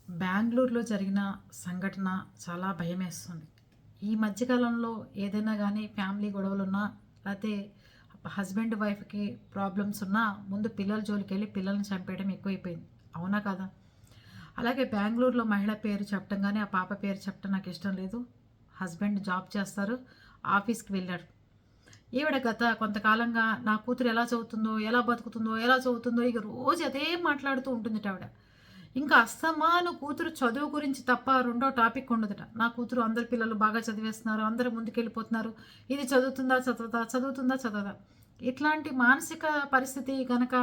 బెంగుళూరులో జరిగిన సంఘటన చాలా భయమేస్తుంది. ఈ మధ్యకాలంలో ఏదైనా గానీ ఫ్యామిలీ గొడవలున్నా, లేతే హస్బెండ్, వైఫ్‌కి ప్రాబ్లమ్స్ ఉన్నా ముందు పిల్లల జోలికెళ్ళి పిల్లల్ని చంపేయడం ఎక్కువైపోయింది. అవునా కాదా? అలాగే బెంగుళూరులో మహిళ పేరు చెప్పడం గానీ, ఆ పాప పేరు చెప్పడం నాకిష్టం లేదు. హస్బెండ్ జాబ్ చేస్తారు. ఆఫీస్‌కి వెళ్ళారు. ఈవిడ గత కొంతకాలంగా నా కూతురు ఎలా చదువుతుందో, ఎలా బతుకుతుందో, ఎలా చదువుతుందో ఇక రోజు అదే మాట్లాడుతూ ఉంటుందట ఆవిడ. ఇంకా అస్తమాను కూతురు చదువు గురించి తప్ప రెండో టాపిక్ ఉండదట. నా కూతురు అందరి పిల్లలు బాగా చదివేస్తున్నారు, అందరూ ముందుకెళ్ళిపోతున్నారు. ఇది చదువుతుందా చదవదా, చదువుతుందా చదవదా. ఇట్లాంటి మానసిక పరిస్థితి గనక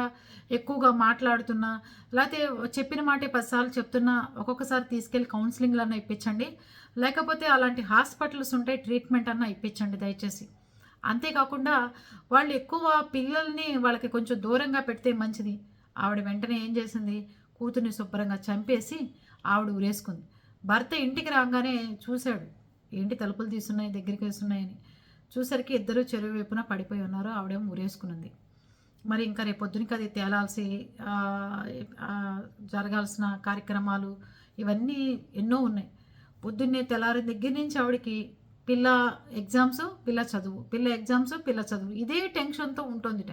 ఎక్కువగా మాట్లాడుతున్నా, లేతే చెప్పిన మాటే 10 సార్లు చెప్తున్నా, ఒక్కొక్కసారి తీసుకెళ్ళి కౌన్సిలింగ్‌లన్నా ఇప్పించండి. లేకపోతే అలాంటి హాస్పిటల్స్ ఉంటే ట్రీట్మెంట్ అన్నా ఇప్పించండి దయచేసి. అంతేకాకుండా వాళ్ళు ఎక్కువ పిల్లల్ని వాళ్ళకి కొంచెం దూరంగా పెడితే మంచిది. ఆవిడ వెంటనే ఏం చేసింది, కూతుర్ని శుభ్రంగా చంపేసి ఆవిడ ఉరేసుకుంది. భర్త ఇంటికి రాంగానే చూసాడు. ఏంటి తలుపులు తీసున్నాయి, దగ్గరికేస్తున్నాయని. చూసరికి ఇద్దరు చెరువు వైపున పడిపోయి ఉన్నారు. ఆవిడేమో ఉరేసుకునుంది. మరి ఇంకా రేపొద్దునకి అది తేలాల్సి ఆహ్, ఆహ్, జరగాల్సిన కార్యక్రమాలు ఇవన్నీ ఎన్నో ఉన్నాయి. పొద్దున్నే తెల్లారిన దగ్గర నుంచి ఆవిడకి పిల్ల ఎగ్జామ్స్, పిల్ల చదువు, పిల్ల ఎగ్జామ్స్, పిల్ల చదువు. ఇదే టెన్షన్‌తో ఉంటోందిట.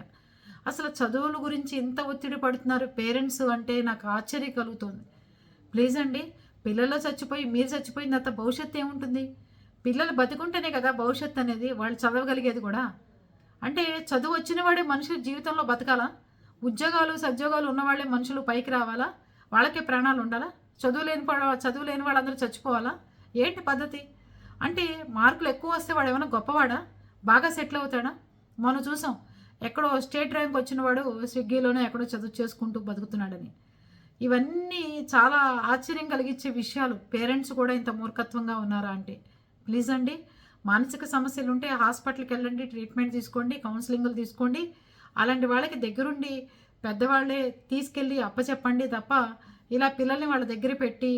అసలు చదువుల గురించి ఇంత ఒత్తిడి పడుతున్నారు పేరెంట్స్ అంటే నాకు ఆశ్చర్యం కలుగుతోంది. ప్లీజ్ అండి, పిల్లలు చచ్చిపోయి మీరు చచ్చిపోయిన తర్వాత భవిష్యత్తు ఏముంటుంది? పిల్లలు బతికుంటేనే కదా భవిష్యత్తు అనేది. వాళ్ళు చదవగలిగేది కూడా. అంటే చదువు వచ్చిన వాడే మనుషులు జీవితంలో బతకాలా? ఉద్యోగాలు, సద్యోగాలు ఉన్నవాళ్ళే మనుషులు పైకి రావాలా? వాళ్ళకే ప్రాణాలు ఉండాలా? చదువు లేని వాళ్ళందరూ చచ్చిపోవాలా? ఏంటి పద్ధతి? అంటే మార్కులు ఎక్కువ వస్తే వాడేమన్నా గొప్పవాడా? బాగా సెటిల్ అవుతాడా? మనం చూసాం. ఎక్కడో స్టేట్ ర్యాంక్ వచ్చిన వాడు స్విగ్గీలోనే ఎక్కడో చదువు చేసుకుంటూ బతుకుతున్నాడని. ఇవన్నీ చాలా ఆశ్చర్యం కలిగించే విషయాలు. పేరెంట్స్ కూడా ఇంత మూర్ఖత్వంగా ఉన్నారా అంటే. ప్లీజ్ అండి, మానసిక సమస్యలుంటే హాస్పిటల్‌కెళ్ళండి, ట్రీట్మెంట్ తీసుకోండి, కౌన్సెలింగులు తీసుకోండి. అలాంటి వాళ్ళకి దగ్గరుండి పెద్దవాళ్ళే తీసుకెళ్ళి అప్పచెప్పండి తప్ప, ఇలా పిల్లల్ని వాళ్ళ దగ్గర పెట్టి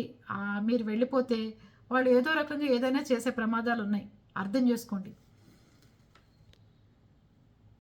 మీరు వెళ్ళిపోతే వాళ్ళు ఏదో రకంగా ఏదైనా చేసే ప్రమాదాలున్నాయి. అర్థం చేసుకోండి.